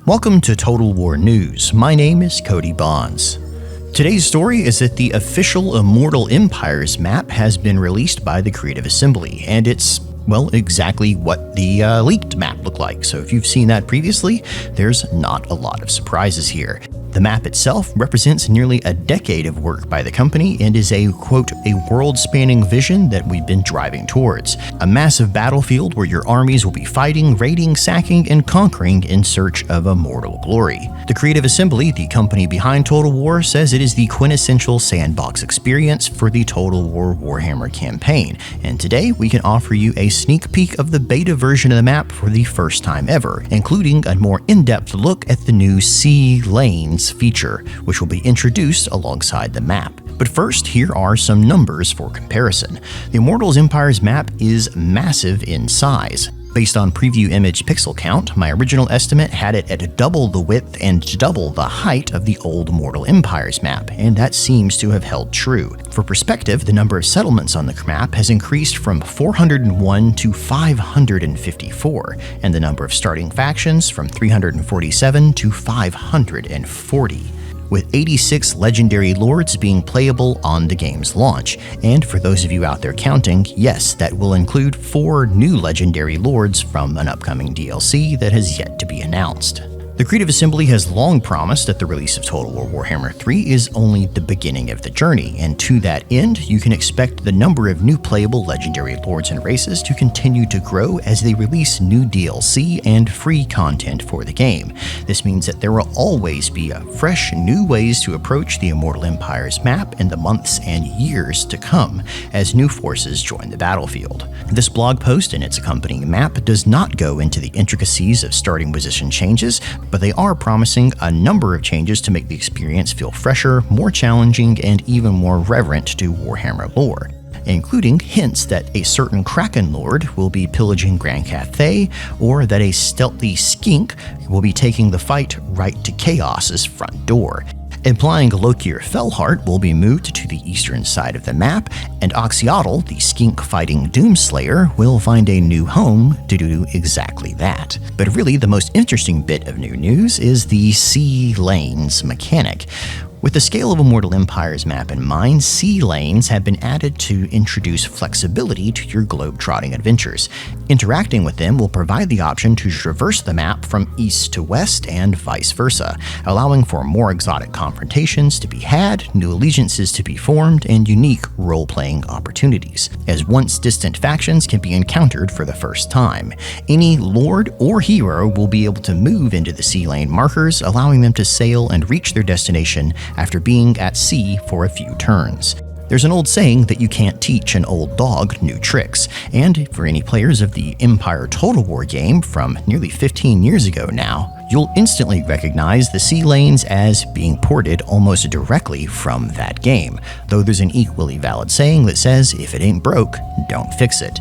Welcome to Total War News. My name is Cody Bonds. Today's story is that the official Immortal Empires map has been released by the Creative Assembly, and it's, well, exactly what the leaked map looked like. So if you've seen that previously, there's not a lot of surprises here. The map itself represents nearly a decade of work by the company and is a, quote, a world-spanning vision that we've been driving towards. A massive battlefield where your armies will be fighting, raiding, sacking, and conquering in search of immortal glory. The Creative Assembly, the company behind Total War, says it is the quintessential sandbox experience for the Total War Warhammer campaign, and today we can offer you a sneak peek of the beta version of the map for the first time ever, including a more in-depth look at the new Sea Lanes feature, which will be introduced alongside the map. But first, here are some numbers for comparison. The Immortal Empires map is massive in size. Based on preview image pixel count, my original estimate had it at double the width and double the height of the old Immortal Empires map, and that seems to have held true. For perspective, the number of settlements on the map has increased from 401 to 554, and the number of starting factions from 347 to 540. with 86 legendary lords being playable on the game's launch. And for those of you out there counting, yes, that will include 4 new legendary lords from an upcoming DLC that has yet to be announced. The Creative Assembly has long promised that the release of Total War Warhammer 3 is only the beginning of the journey, and to that end, you can expect the number of new playable legendary lords and races to continue to grow as they release new DLC and free content for the game. This means that there will always be fresh, new ways to approach the Immortal Empires map in the months and years to come as new forces join the battlefield. This blog post and its accompanying map does not go into the intricacies of starting position changes, but they are promising a number of changes to make the experience feel fresher, more challenging, and even more reverent to Warhammer lore, including hints that a certain Kraken Lord will be pillaging Grand Cathay, or that a stealthy skink will be taking the fight right to Chaos's front door, implying Lokir Fellheart will be moved to the eastern side of the map, and Oxyotl, the skink-fighting Doomslayer, will find a new home to do exactly that. But really, the most interesting bit of new news is the Sea Lanes mechanic. With the scale of Immortal Empires map in mind, sea lanes have been added to introduce flexibility to your globe-trotting adventures. Interacting with them will provide the option to traverse the map from east to west and vice versa, allowing for more exotic confrontations to be had, new allegiances to be formed, and unique role-playing opportunities, as once distant factions can be encountered for the first time. Any lord or hero will be able to move into the sea lane markers, allowing them to sail and reach their destination after being at sea for a few turns. There's an old saying that you can't teach an old dog new tricks, and for any players of the Empire Total War game from nearly 15 years ago now, you'll instantly recognize the sea lanes as being ported almost directly from that game, though there's an equally valid saying that says, if it ain't broke, don't fix it.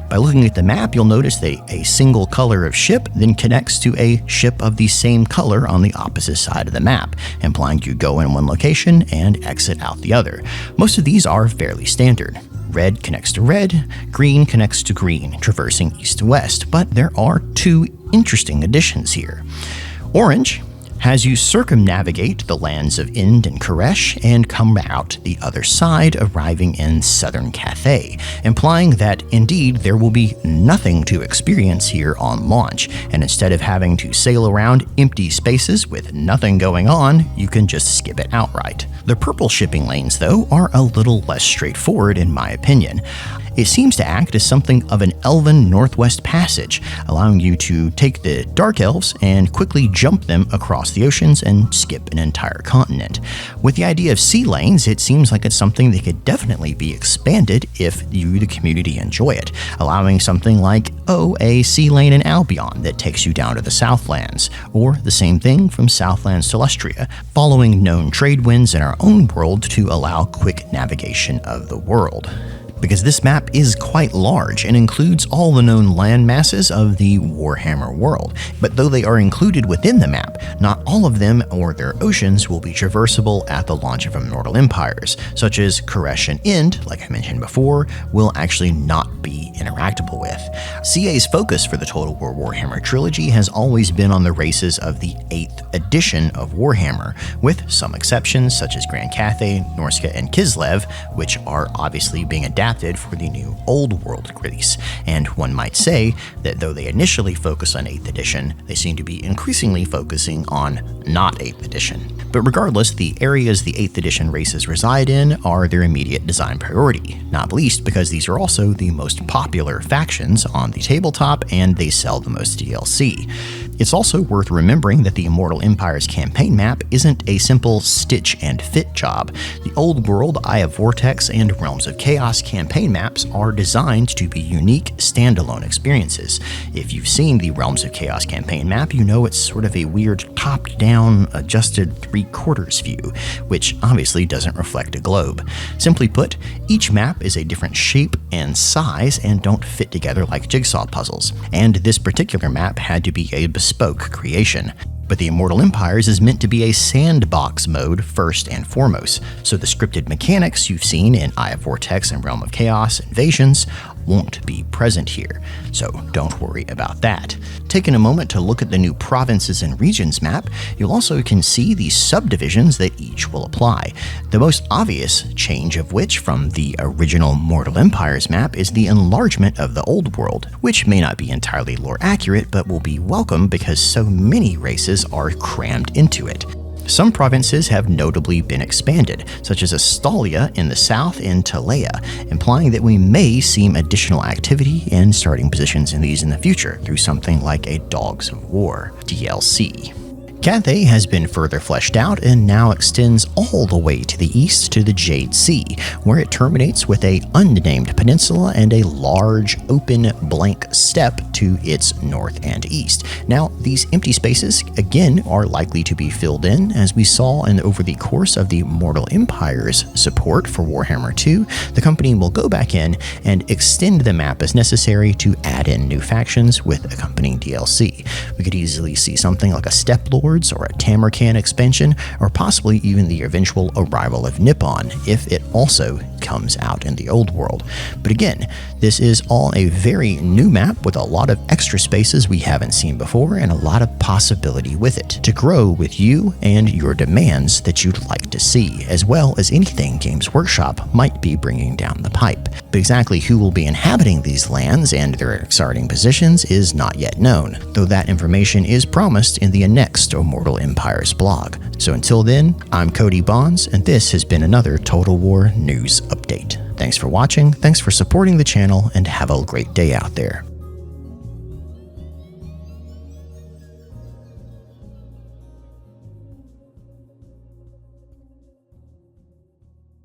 By looking at the map, you'll notice that a single color of ship then connects to a ship of the same color on the opposite side of the map, implying you go in one location and exit out the other. Most of these are fairly standard. Red connects to red, green connects to green, traversing east to west, but there are 2 interesting additions here. Orange has you circumnavigate the lands of Ind and Koresh and come out the other side, arriving in southern Cathay, implying that indeed there will be nothing to experience here on launch, and instead of having to sail around empty spaces with nothing going on, you can just skip it outright. The purple shipping lanes, though, are a little less straightforward in my opinion. It seems to act as something of an elven northwest passage, allowing you to take the Dark Elves and quickly jump them across the oceans and skip an entire continent. With the idea of sea lanes, it seems like it's something that could definitely be expanded if you, the community, enjoy it, allowing something like, a sea lane in Albion that takes you down to the Southlands, or the same thing from Southlands to Lustria, following known trade winds in our own world to allow quick navigation of the world. because this map is quite large and includes all the known land masses of the Warhammer world. But though they are included within the map, not all of them or their oceans will be traversable at the launch of Immortal Empires, such as Koresh and Ind, like I mentioned before, will actually not be interactable with. CA's focus for the Total War Warhammer trilogy has always been on the races of the 8th edition of Warhammer, with some exceptions such as Grand Cathay, Norska, and Kislev, which are obviously being adapted for the new Old World release. And one might say that though they initially focus on 8th edition, they seem to be increasingly focusing on not 8th edition. But regardless, the areas the 8th edition races reside in are their immediate design priority, not least because these are also the most popular factions on the tabletop and they sell the most DLC. It's also worth remembering that the Immortal Empires campaign map isn't a simple stitch and fit job. The Old World, Eye of Vortex, and Realms of Chaos campaign maps are designed to be unique, standalone experiences. If you've seen the Realms of Chaos campaign map, you know it's sort of a weird top-down, adjusted 3/4 view, which obviously doesn't reflect a globe. Simply put, each map is a different shape and size and don't fit together like jigsaw puzzles, and this particular map had to be a bespoke creation. But the Immortal Empires is meant to be a sandbox mode first and foremost, so the scripted mechanics you've seen in Eye of Vortex and Realm of Chaos Invasions won't be present here, so don't worry about that. Taking a moment to look at the new provinces and regions map, you'll also can see the subdivisions that each will apply. The most obvious change of which from the original Mortal Empires map is the enlargement of the Old World, which may not be entirely lore accurate, but will be welcome because so many races are crammed into it. Some provinces have notably been expanded, such as Astalia in the south and Talea, implying that we may see additional activity and starting positions in these in the future through something like a Dogs of War DLC. Cathay has been further fleshed out and now extends all the way to the east to the Jade Sea, where it terminates with a unnamed peninsula and a large, open, blank steppe to its north and east. Now, these empty spaces, again, are likely to be filled in, as we saw over the course of the Mortal Empires support for Warhammer 2, the company will go back in and extend the map as necessary to add in new factions with accompanying DLC. We could easily see something like a Steppe Lord or a Tamarkan expansion, or possibly even the eventual arrival of Nippon, if it also comes out in the Old World. But again, this is all a very new map with a lot of extra spaces we haven't seen before and a lot of possibility with it to grow with you and your demands that you'd like to see, as well as anything Games Workshop might be bringing down the pipe. But exactly who will be inhabiting these lands and their starting positions is not yet known, though that information is promised in the next Immortal Empires blog. So until then, I'm Cody Bonds, and this has been another Total War News Update. Thanks for watching, thanks for supporting the channel, and have a great day out there.